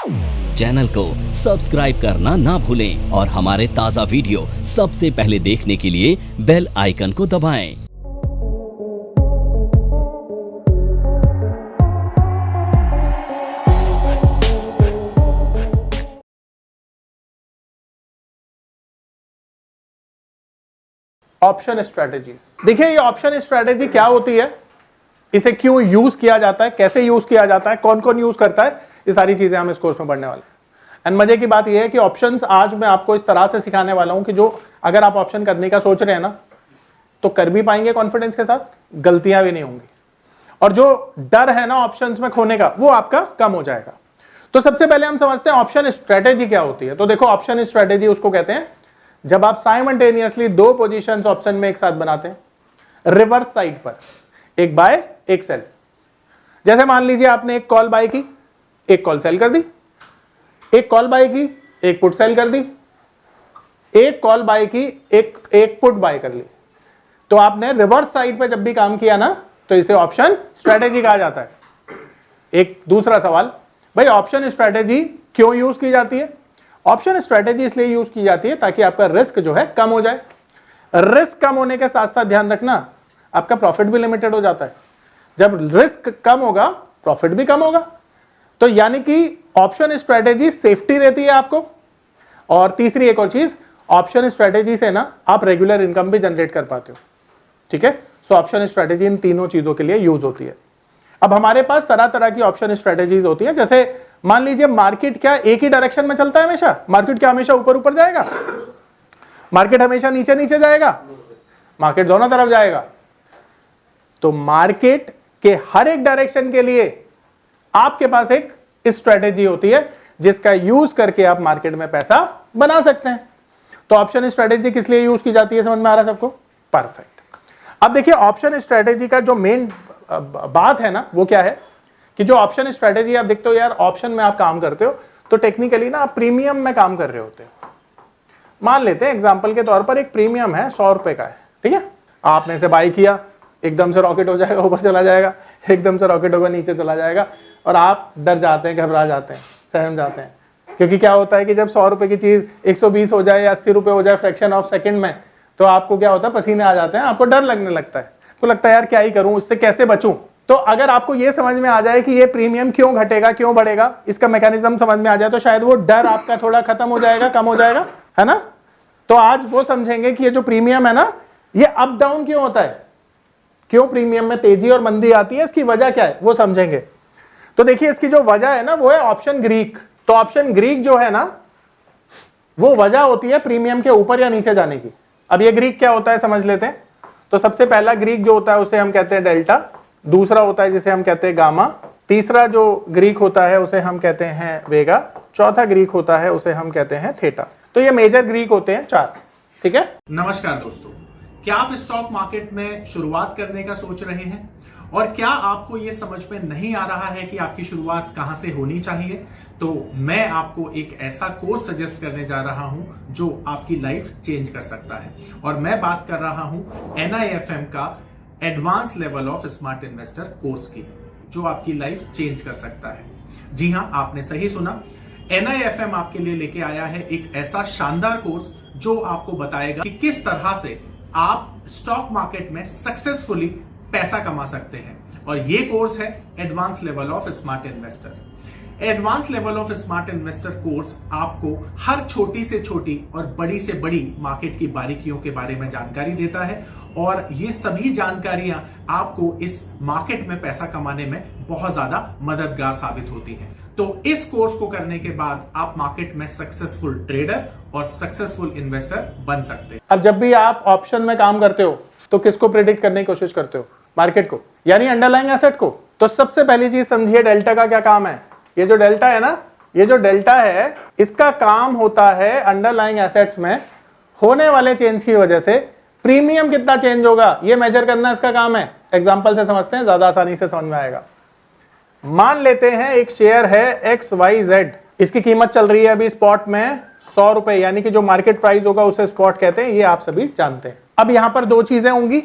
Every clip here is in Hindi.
चैनल को सब्सक्राइब करना ना भूलें और हमारे ताज़ा वीडियो सबसे पहले देखने के लिए बेल आइकन को दबाएं। Option strategies. देखिए ये ऑप्शन स्ट्रेटेजी क्या होती है, इसे क्यों यूज किया जाता है, कैसे यूज किया जाता है, कौन कौन यूज करता है, ये सारी चीजें हम इस कोर्स में पढ़ने वाले हैं। एंड मजे की बात यह है कि ऑप्शंस आज मैं आपको इस तरह से सिखाने वाला हूं कि जो अगर आप ऑप्शन करने का सोच रहे हैं ना तो कर भी पाएंगे कॉन्फिडेंस के साथ, गलतियां भी नहीं होंगी और जो डर है ना ऑप्शंस में खोने का वो आपका कम हो जाएगा। तो सबसे पहले हम समझते हैं ऑप्शन स्ट्रेटेजी क्या होती है। तो देखो ऑप्शन स्ट्रेटेजी उसको कहते हैं जब आप साइमल्टेनियसली दो पोजीशंस ऑप्शन में एक साथ बनाते हैं, रिवर्स साइड पर, एक बाय एक सेल। जैसे मान लीजिए आपने एक कॉल बाय की, एक कॉल सेल कर दी, एक कॉल बाय की, एक पुट सेल कर दी, एक कॉल बाय की, एक पुट बाय कर ली। तो आपने रिवर्स साइड पे जब भी काम किया ना तो इसे ऑप्शन स्ट्रेटेजी कहा जाता है। एक दूसरा सवाल, भाई ऑप्शन स्ट्रेटेजी क्यों यूज की जाती है? ऑप्शन स्ट्रेटेजी इसलिए यूज की जाती है ताकि आपका रिस्क जो है कम हो जाए। रिस्क कम होने के साथ साथ ध्यान रखना आपका प्रॉफिट भी लिमिटेड हो जाता है। जब रिस्क कम होगा प्रॉफिट भी कम होगा। तो यानी कि ऑप्शन स्ट्रेटेजी सेफ्टी रहती है आपको। और तीसरी एक और चीज, ऑप्शन स्ट्रेटेजी से ना आप रेगुलर इनकम भी जनरेट कर पाते हो। ठीक है, सो ऑप्शन स्ट्रेटेजी इन तीनों चीजों के लिए यूज होती है। अब हमारे पास तरह तरह की ऑप्शन स्ट्रेटेजीज होती है। जैसे मान लीजिए मार्केट क्या एक ही डायरेक्शन में चलता है हमेशा? मार्केट क्या हमेशा ऊपर ऊपर जाएगा? मार्केट हमेशा नीचे नीचे जाएगा? मार्केट दोनों तरफ जाएगा। तो मार्केट के हर एक डायरेक्शन के लिए आपके पास एक स्ट्रेटेजी होती है जिसका यूज करके आप मार्केट में पैसा बना सकते हैं। तो ऑप्शन स्ट्रेटेजी किस लिए यूज की जाती है, समझ में आ रहा है सबको? परफेक्ट। अब देखिए ऑप्शन स्ट्रेटेजी का जो मेन बात है ना वो क्या है कि जो ऑप्शन स्ट्रेटेजी आप देखते हो यार, ऑप्शन में आप काम करते हो तो टेक्निकली ना आप प्रीमियम में काम कर रहे होते हो। मान लेते हैं एग्जांपल के तौर पर एक प्रीमियम है 100 रुपए का है, ठीक है, आपने इसे बाय किया, एकदम से रॉकेट हो जाएगा, ऊपर चला जाएगा, एकदम से रॉकेट होगा नीचे चला जाएगा और आप डर जाते हैं, घबरा जाते हैं, सहम जाते हैं। क्योंकि क्या होता है कि जब 100 रुपए की चीज 120 हो जाए या 80 रुपए हो जाए फ्रैक्शन ऑफ सेकंड में, तो आपको क्या होता है, पसीने आ जाते हैं, आपको डर लगने लगता है, आपको लगता है यार क्या ही करूं, इससे कैसे बचूं। तो अगर आपको ये समझ में आ जाए कि ये प्रीमियम क्यों घटेगा, क्यों बढ़ेगा, इसका मैकेनिज्म समझ में आ जाए तो शायद वो डर आपका थोड़ा खत्म हो जाएगा, कम हो जाएगा, है ना। तो आज वो समझेंगे कि ये जो प्रीमियम है ना ये अप डाउन क्यों होता है, क्यों प्रीमियम में तेजी और मंदी आती है, इसकी वजह क्या है वो समझेंगे। तो देखिए इसकी जो वजह है ना वो है ऑप्शन ग्रीक। तो ऑप्शन ग्रीक जो है ना वो वजह होती है प्रीमियम के ऊपर या नीचे जाने की। अब ये ग्रीक क्या होता है समझ लेते हैं। तो सबसे पहला ग्रीक जो होता है उसे हम कहते हैं डेल्टा, दूसरा होता है जिसे हम कहते हैं गामा, तीसरा जो ग्रीक होता है उसे हम कहते हैं वेगा, चौथा ग्रीक होता है उसे हम कहते हैं थीटा। तो ये मेजर ग्रीक होते हैं 4। ठीक है। नमस्कार दोस्तों, क्या आप स्टॉक मार्केट में शुरुआत करने का सोच रहे हैं और क्या आपको यह समझ में नहीं आ रहा है कि आपकी शुरुआत कहां से होनी चाहिए? तो मैं आपको एक ऐसा कोर्स सजेस्ट करने जा रहा हूं जो आपकी लाइफ चेंज कर सकता है। और मैं बात कर रहा हूं NIFM का advance level of smart investor course की, जो आपकी लाइफ चेंज कर सकता है। जी हां, आपने सही सुना, NIFM आपके लिए लेके आया है एक ऐसा शानदार कोर्स जो आपको बताएगा कि किस तरह से आप स्टॉक मार्केट में सक्सेसफुली पैसा कमा सकते हैं। और ये कोर्स है advance level of smart investor. Advance level of smart investor course आपको हर छोटी से छोटी और बड़ी से बड़ी मार्केट की बारीकियों के बारे में जानकारी देता है और ये सभी जानकारियां आपको इस मार्केट में पैसा कमाने में बहुत ज्यादा मददगार साबित होती हैं। तो इस कोर्स को करने के बाद आप मार्केट में सक्सेसफुल ट्रेडर और सक्सेसफुल इन्वेस्टर बन सकते हैं। अब जब भी आप ऑप्शन में काम करते हो तो किसको प्रेडिक्ट करने की कोशिश करते हो? मार्केट को, यानी अंडरलाइंग एसेट को। तो सबसे पहली चीज समझिए डेल्टा का क्या काम है। ये जो डेल्टा है ना, ये जो डेल्टा है इसका काम होता है अंडरलाइंग एसेट्स में होने वाले चेंज की वजह से प्रीमियम कितना चेंज होगा ये मेजर करना इसका काम है। एग्जांपल से समझते हैं, ज्यादा आसानी से समझ में आएगा। मान लेते हैं एक शेयर है XYZ, इसकी कीमत चल रही है अभी स्पॉट में 100 रुपए, यानी कि जो मार्केट प्राइस होगा उसे स्पॉट कहते हैं, ये आप सभी जानते हैं। अब यहां पर दो चीजें होंगी,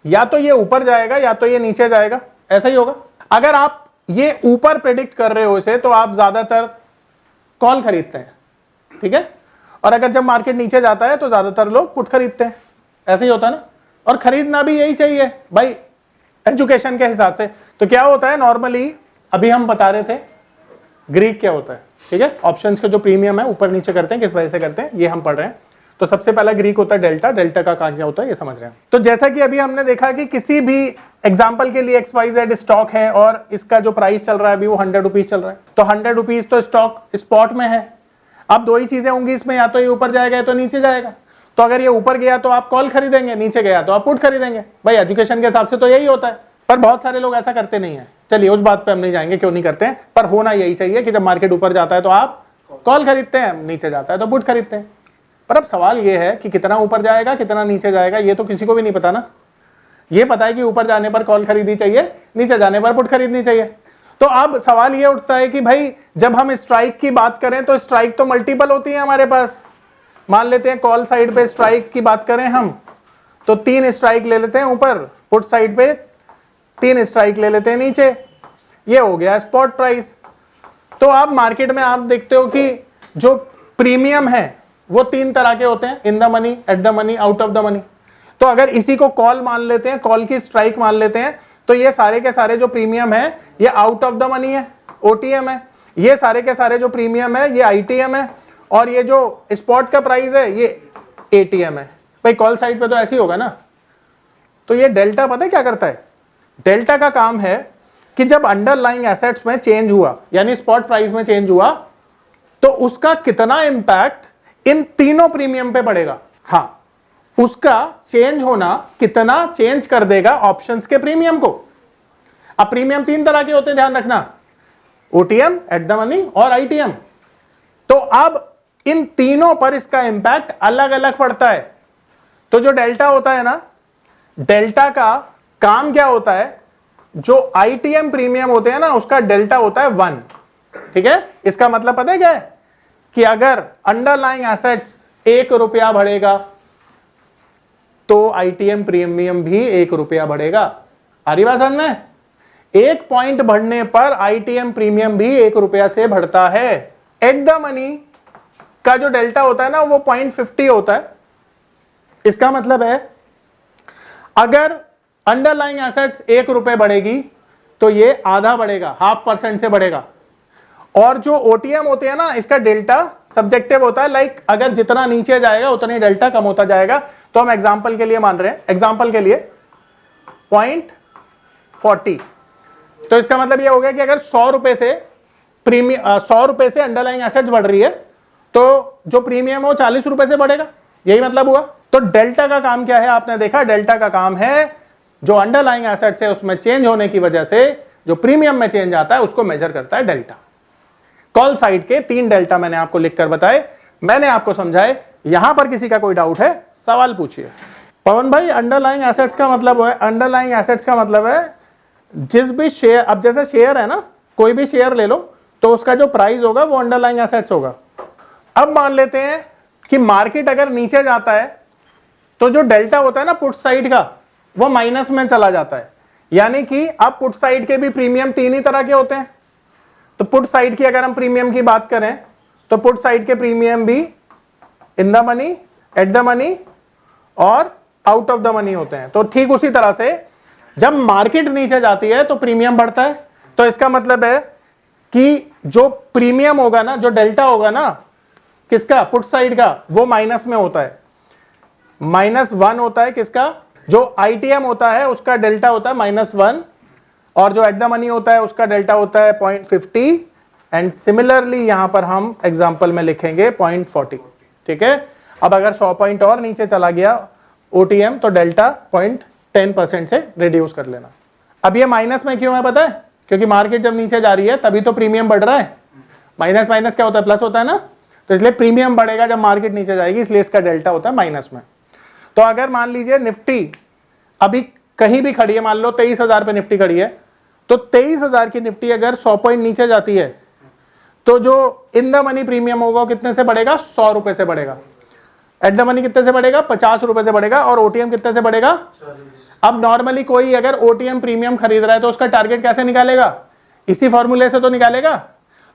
या तो ये ऊपर जाएगा या तो ये नीचे जाएगा, ऐसा ही होगा। अगर आप ये ऊपर प्रेडिक्ट कर रहे हो इसे तो आप ज्यादातर कॉल खरीदते हैं, ठीक है। और अगर जब मार्केट नीचे जाता है तो ज्यादातर लोग पुट खरीदते हैं, ऐसे ही होता है ना। और खरीदना भी यही चाहिए भाई एजुकेशन के हिसाब से। तो क्या होता है नॉर्मली, अभी हम बता रहे थे ग्रीक क्या होता है, ठीक है। ऑप्शंस का जो प्रीमियम है ऊपर नीचे करते हैं, किस वजह से करते हैं ये हम पढ़ रहे हैं। तो सबसे पहला ग्रीक होता है डेल्टा, डेल्टा का काम क्या होता है ये समझ रहे हैं। तो जैसा कि अभी हमने देखा कि किसी भी एग्जाम्पल के लिए XYZ स्टॉक है और इसका जो प्राइस चल रहा है अभी वो 100 रुपीज चल रहा है, तो 100 रुपीज तो स्टॉक स्पॉट में है। अब दो ही चीजें होंगी इसमें, या तो ये ऊपर जाएगा या तो नीचे जाएगा। तो अगर ये ऊपर गया तो आप कॉल खरीदेंगे, नीचे गया तो आप पुट खरीदेंगे। भाई एजुकेशन के हिसाब से तो यही होता है, पर बहुत सारे लोग ऐसा करते नहीं है। चलिए उस बात पे हम नहीं जाएंगे क्यों नहीं करते हैं, पर होना यही चाहिए कि जब मार्केट ऊपर जाता है तो आप कॉल खरीदते हैं, नीचे जाता है तो पुट खरीदते हैं। पर अब सवाल ये है कि कितना ऊपर जाएगा कितना नीचे जाएगा ये तो किसी को भी नहीं पता ना। ये पता है कि ऊपर जाने पर कॉल खरीदनी चाहिए, नीचे जाने पर पुट खरीदनी चाहिए। तो अब सवाल ये उठता है कि भाई जब हम स्ट्राइक की बात करें तो स्ट्राइक तो मल्टीपल होती है हमारे पास। मान लेते हैं कॉल साइड पे स्ट्राइक की बात करें हम तो 3 स्ट्राइक ले लेते हैं ऊपर, पुट साइड पे 3 स्ट्राइक ले लेते हैं नीचे, ये हो गया स्पॉट प्राइस। तो अब मार्केट में आप देखते हो कि जो प्रीमियम है वो 3 तरह के होते हैं, in the money, at the money, out of the money. तो अगर इसी को कॉल मान लेते हैं, कॉल की स्ट्राइक मान लेते हैं, तो ये सारे के सारे जो प्रीमियम है ये आउट ऑफ द मनी है, OTM है। ये सारे के सारे जो प्रीमियम है ये ITM है, और ये जो स्पॉट का प्राइस है ये ATM है। भाई कॉल साइड पे तो ऐसे ही होगा ना। तो ये डेल्टा पता है क्या करता है, डेल्टा का काम है कि जब अंडरलाइंग एसेट्स में चेंज हुआ यानी स्पॉट प्राइस में चेंज हुआ तो उसका कितना इंपैक्ट इन तीनों प्रीमियम पे पड़ेगा। हाँ, उसका चेंज होना कितना चेंज कर देगा ऑप्शंस के प्रीमियम को। अब प्रीमियम 3 तरह के होते हैं, ध्यान रखना, OTM, एट द मनी और ITM। तो अब इन तीनों पर इसका इंपैक्ट अलग अलग पड़ता है। तो जो डेल्टा होता है ना, डेल्टा का काम क्या होता है, जो ITM प्रीमियम होते हैं ना उसका डेल्टा होता है 1, ठीक है। इसका मतलब पता है क्या है कि अगर अंडरलाइंग एसेट्स 1 रुपया बढ़ेगा तो ITM प्रीमियम भी 1 रुपया बढ़ेगा। आ रही बात समझ में? 1 पॉइंट बढ़ने पर ITM प्रीमियम भी 1 रुपया से बढ़ता है। एट द मनी का जो डेल्टा होता है ना वो 0.50 होता है। इसका मतलब है अगर अंडरलाइंग एसेट्स 1 रुपए बढ़ेगी तो ये आधा बढ़ेगा, 0.5% से बढ़ेगा। और जो OTM होते हैं ना इसका डेल्टा सब्जेक्टिव होता है, लाइक अगर जितना नीचे जाएगा उतना ही डेल्टा कम होता जाएगा। तो हम एग्जांपल के लिए मान रहे हैं, एग्जांपल के लिए 0.40, तो इसका मतलब ये हो गया कि अगर 100 रुपए से प्रीमियम 100 रुपए से अंडरलाइंग एसेट्स बढ़ रही है तो जो प्रीमियम है वो 40 रुपए से बढ़ेगा, यही मतलब हुआ। तो डेल्टा का काम क्या है, आपने देखा, डेल्टा का काम है जो अंडरलाइंग एसेट्स है उसमें चेंज होने की वजह से जो प्रीमियम में चेंज आता है उसको मेजर करता है डेल्टा। कॉल साइड के 3 डेल्टा मैंने आपको लिखकर बताए, मैंने आपको समझाए। यहां पर किसी का कोई डाउट है, सवाल पूछिए। पवन भाई अंडरलाइंग एसेट्स का मतलब है, अंडरलाइंग एसेट्स का मतलब है जिस भी शेयर, अब जैसे शेयर है ना, कोई भी शेयर ले लो तो उसका जो प्राइस होगा वो अंडरलाइंग एसेट्स होगा। अब मान लेते हैं कि मार्केट अगर नीचे जाता है तो जो डेल्टा होता है ना पुट साइड का वो माइनस में चला जाता है। यानी कि अब पुट साइड के भी प्रीमियम 3 ही तरह के होते हैं। तो पुट साइड की अगर हम प्रीमियम की बात करें तो पुट साइड के प्रीमियम भी in the money, at the money और आउट ऑफ द मनी होते हैं। तो ठीक उसी तरह से जब मार्केट नीचे जाती है तो प्रीमियम बढ़ता है। तो इसका मतलब है कि जो प्रीमियम होगा ना, जो डेल्टा होगा ना किसका, पुट साइड का, वो माइनस में होता है, -1 होता है। किसका, जो ITM होता है उसका डेल्टा होता है -1, और जो एट द मनी होता है उसका डेल्टा होता है 0.50, एंड सिमिलरली यहां पर हम एग्जांपल में लिखेंगे 0.40, ठीक है। अब अगर 100 पॉइंट और नीचे चला गया OTM तो डेल्टा 0.10% से रिड्यूस कर लेना। अब ये माइनस में क्यों है पता है, क्योंकि मार्केट जब नीचे जा रही है तभी तो प्रीमियम बढ़ रहा है। माइनस माइनस क्या होता है, प्लस होता है ना, तो इसलिए प्रीमियम बढ़ेगा जब मार्केट नीचे जाएगी, इसलिए इसका डेल्टा होता है माइनस में। तो अगर मान लीजिए निफ्टी अभी कहीं भी खड़ी है, मान लो 23,000 पे निफ्टी खड़ी है, तो 23,000 की निफ्टी अगर 100 पॉइंट नीचे जाती है तो जो इन द मनी प्रीमियम होगा वो कितने से बढ़ेगा, 100 रुपए से बढ़ेगा। एट द मनी कितने से बढ़ेगा, 50 रुपए से बढ़ेगा। और OTM कितने से बढ़ेगा। अब नॉर्मली कोई अगर OTM प्रीमियम खरीद रहा है तो उसका टारगेट कैसे निकालेगा, इसी फॉर्मूले से तो निकालेगा।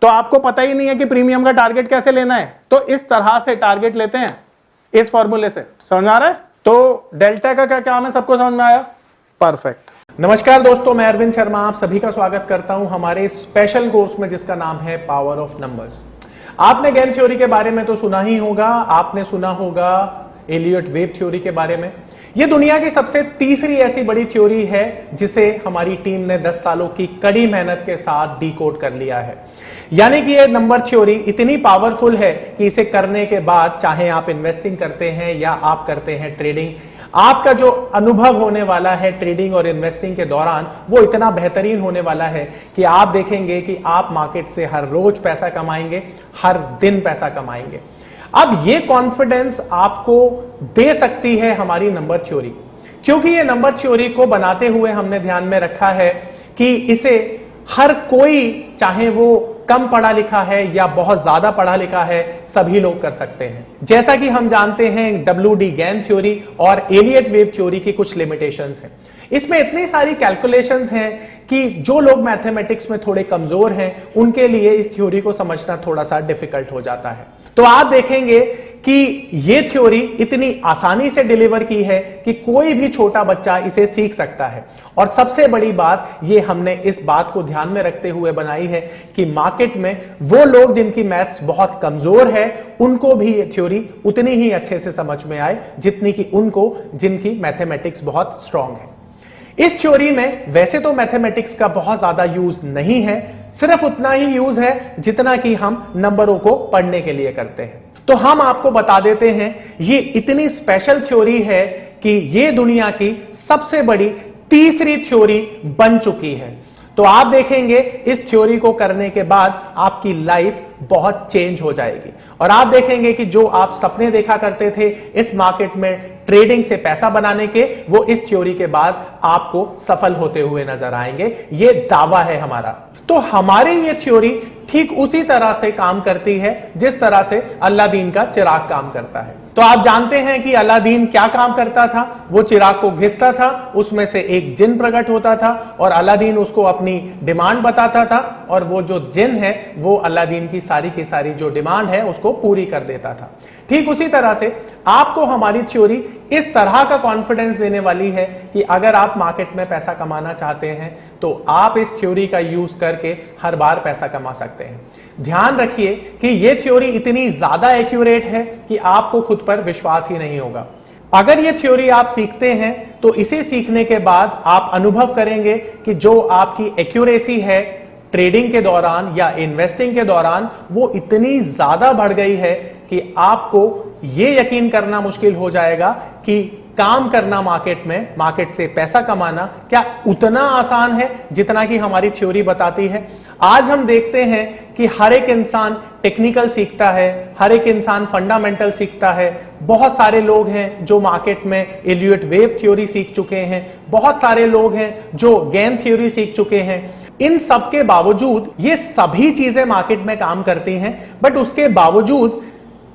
तो आपको पता ही नहीं है कि प्रीमियम का टारगेट कैसे लेना है, तो इस तरह से टारगेट लेते हैं, इस फॉर्मूले से। समझ में आ रहा है? तो डेल्टा का क्या काम है, सबको समझ में आया? परफेक्ट। नमस्कार दोस्तों, मैं अरविंद शर्मा आप सभी का स्वागत करता हूं हमारे स्पेशल कोर्स में जिसका नाम है पावर ऑफ नंबर्स। आपने गेम थ्योरी के बारे में तो सुना ही होगा, आपने सुना होगा एलियट वेव थ्योरी के बारे में। यह दुनिया की सबसे तीसरी ऐसी बड़ी थ्योरी है जिसे हमारी टीम ने 10 सालों की कड़ी मेहनत के साथ डिकोड कर लिया है। यानी कि यह नंबर थ्योरी इतनी पावरफुल है कि इसे करने के बाद चाहे आप इन्वेस्टिंग करते हैं या आप करते हैं ट्रेडिंग, आपका जो अनुभव होने वाला है ट्रेडिंग और इन्वेस्टिंग के दौरान वो इतना बेहतरीन होने वाला है कि आप देखेंगे कि आप मार्केट से हर रोज पैसा कमाएंगे, हर दिन पैसा कमाएंगे। अब ये कॉन्फिडेंस आपको दे सकती है हमारी नंबर थ्योरी, क्योंकि ये नंबर थ्योरी को बनाते हुए हमने ध्यान में रखा है कि इसे हर कोई, चाहे वो कम पढ़ा लिखा है या बहुत ज्यादा पढ़ा लिखा है, सभी लोग कर सकते हैं। जैसा कि हम जानते हैं WD गैन थ्योरी और एलियट वेव थ्योरी की कुछ लिमिटेशंस हैं। इसमें इतनी सारी कैलकुलेशंस हैं कि जो लोग मैथमेटिक्स में थोड़े कमजोर हैं उनके लिए इस थ्योरी को समझना थोड़ा सा डिफिकल्ट हो जाता है। तो आप देखेंगे कि यह थ्योरी इतनी आसानी से डिलीवर की है कि कोई भी छोटा बच्चा इसे सीख सकता है। और सबसे बड़ी बात ये हमने इस बात को ध्यान में रखते हुए बनाई है कि मार्केट में वो लोग जिनकी मैथ्स बहुत कमजोर है उनको भी ये थ्योरी उतनी ही अच्छे से समझ में आए जितनी कि उनको जिनकी मैथमेटिक्स बहुत स्ट्रांग है। इस थ्योरी में वैसे तो मैथमेटिक्स का बहुत ज्यादा यूज नहीं है, सिर्फ उतना ही यूज है जितना कि हम नंबरों को पढ़ने के लिए करते हैं। तो हम आपको बता देते हैं ये इतनी स्पेशल थ्योरी है कि ये दुनिया की सबसे बड़ी तीसरी थ्योरी बन चुकी है। तो आप देखेंगे इस थ्योरी को करने के बाद आपकी लाइफ बहुत चेंज हो जाएगी और आप देखेंगे कि जो आप सपने देखा करते थे इस मार्केट में ट्रेडिंग से पैसा बनाने के, वो इस थ्योरी के बाद आपको सफल होते हुए नजर आएंगे। ये दावा है हमारा। तो हमारी ये थ्योरी ठीक उसी तरह से काम करती है जिस तरह से अलादीन का चिराग काम करता है। तो आप जानते हैं कि अलादीन क्या काम करता था, वो चिराग को घिसता था, उसमें से एक जिन प्रकट होता था और अलादीन उसको अपनी डिमांड बताता था और वो जो जिन है वो अलादीन की सारी जो डिमांड है उसको पूरी कर देता था। ठीक उसी तरह से आपको हमारी थ्योरी इस तरह का कॉन्फिडेंस देने वाली है कि अगर आप मार्केट में पैसा कमाना चाहते हैं तो आप इस थ्योरी का यूज करके हर बार पैसा कमा सकते हैं। ध्यान रखिए कि यह थ्योरी इतनी ज्यादा एक्यूरेट है कि आपको खुद पर विश्वास ही नहीं होगा। अगर यह थ्योरी आप सीखते हैं तो इसे सीखने के बाद आप अनुभव करेंगे कि जो आपकी एक्यूरेसी है ट्रेडिंग के दौरान या इन्वेस्टिंग के दौरान वो इतनी ज्यादा बढ़ गई है कि आपको यह यकीन करना मुश्किल हो जाएगा कि काम करना मार्केट में, मार्केट से पैसा कमाना क्या उतना आसान है जितना कि हमारी थ्योरी बताती है। आज हम देखते हैं कि हर एक इंसान टेक्निकल सीखता है, हर एक इंसान फंडामेंटल सीखता है। बहुत सारे लोग हैं जो मार्केट में एलियट वेव थ्योरी सीख चुके हैं, बहुत सारे लोग हैं जो गैन थ्योरी सीख चुके हैं। इन सब के बावजूद ये सभी चीजें मार्केट में काम करती हैं, बट उसके बावजूद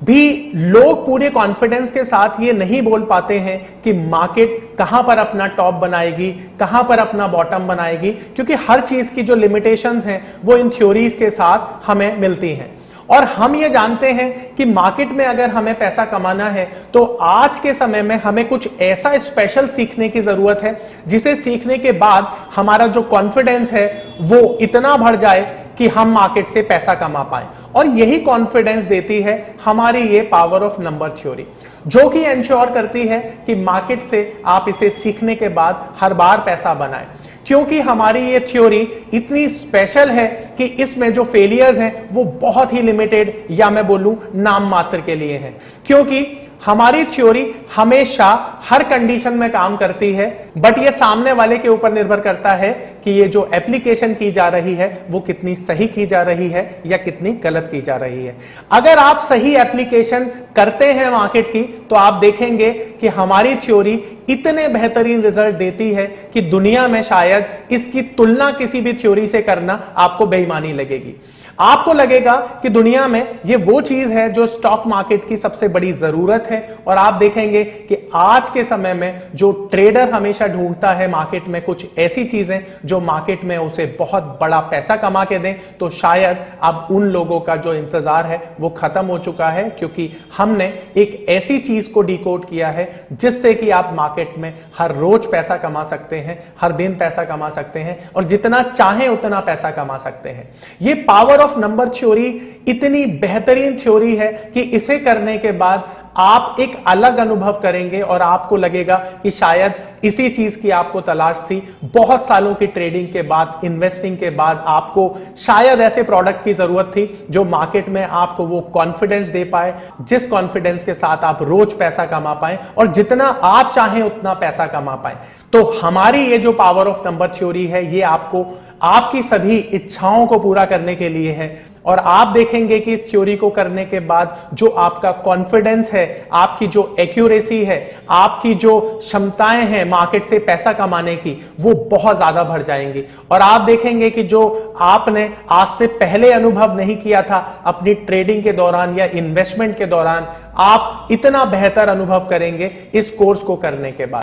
भी लोग पूरे कॉन्फिडेंस के साथ ये नहीं बोल पाते हैं कि मार्केट कहां पर अपना टॉप बनाएगी, कहां पर अपना बॉटम बनाएगी, क्योंकि हर चीज की जो लिमिटेशंस हैं वो इन थ्योरीज के साथ हमें मिलती हैं। और हम ये जानते हैं कि मार्केट में अगर हमें पैसा कमाना है तो आज के समय में हमें कुछ ऐसा स्पेशल सीखने की जरूरत है जिसे सीखने के बाद हमारा जो कॉन्फिडेंस है वो इतना बढ़ जाए कि हम मार्केट से पैसा कमा पाए। और यही कॉन्फिडेंस देती है हमारी ये पावर ऑफ नंबर थ्योरी, जो कि इंश्योर करती है कि मार्केट से आप इसे सीखने के बाद हर बार पैसा बनाएं। क्योंकि हमारी ये थ्योरी इतनी स्पेशल है कि इसमें जो फेलियर्स हैं वो बहुत ही लिमिटेड या मैं बोलूं नाम मात्र के लिए हैं। क्योंकि हमारी थ्योरी हमेशा हर कंडीशन में काम करती है, बट ये सामने वाले के ऊपर निर्भर करता है कि ये जो एप्लीकेशन की जा रही है वो कितनी सही की जा रही है या कितनी गलत की जा रही है। अगर आप सही एप्लीकेशन करते हैं मार्केट की तो आप देखेंगे कि हमारी थ्योरी इतने बेहतरीन रिजल्ट देती है कि दुनिया में शायद इसकी तुलना किसी भी थ्योरी से करना आपको बेईमानी लगेगी। आपको लगेगा कि दुनिया में ये वो चीज है जो स्टॉक मार्केट की सबसे बड़ी जरूरत है, और आप देखेंगे कि आज के समय में जो ट्रेडर हमेशा ढूंढता है मार्केट में कुछ ऐसी चीजें जो मार्केट में उसे बहुत बड़ा पैसा कमा के दें, तो शायद अब उन लोगों का जो इंतजार है वो खत्म हो चुका है, क्योंकि हमने एक ऐसी चीज को डिकोड किया है जिससे कि आप मार्केट में हर रोज पैसा कमा सकते हैं, हर दिन पैसा कमा सकते हैं, और जितना चाहें उतना पैसा कमा सकते हैं। ये पावर ऑफ नंबर थ्योरी इतनी बेहतरीन थ्योरी है कि इसे करने के बाद आप एक अलग अनुभव करेंगे और आपको लगेगा कि शायद इसी चीज की आपको तलाश थी। बहुत सालों की ट्रेडिंग के बाद, इन्वेस्टिंग के बाद आपको शायद ऐसे प्रोडक्ट की जरूरत थी जो मार्केट में आपको वो कॉन्फिडेंस दे पाए, जिस कॉन्फिडेंस के साथ आप रोज पैसा कमा पाए और जितना आप चाहें उतना पैसा कमा पाए। तो हमारी ये जो पावर ऑफ नंबर थ्योरी है, ये आपको आपकी सभी इच्छाओं को पूरा करने के लिए है, और आप देखेंगे कि इस थ्योरी को करने के बाद जो आपका कॉन्फिडेंस है, आपकी जो एक्यूरेसी है, आपकी जो क्षमताएं हैं मार्केट से पैसा कमाने की, वो बहुत ज्यादा बढ़ जाएंगी। और आप देखेंगे कि जो आपने आज से पहले अनुभव नहीं किया था अपनी ट्रेडिंग के दौरान या इन्वेस्टमेंट के दौरान, आप इतना बेहतर अनुभव करेंगे इस कोर्स को करने के बाद।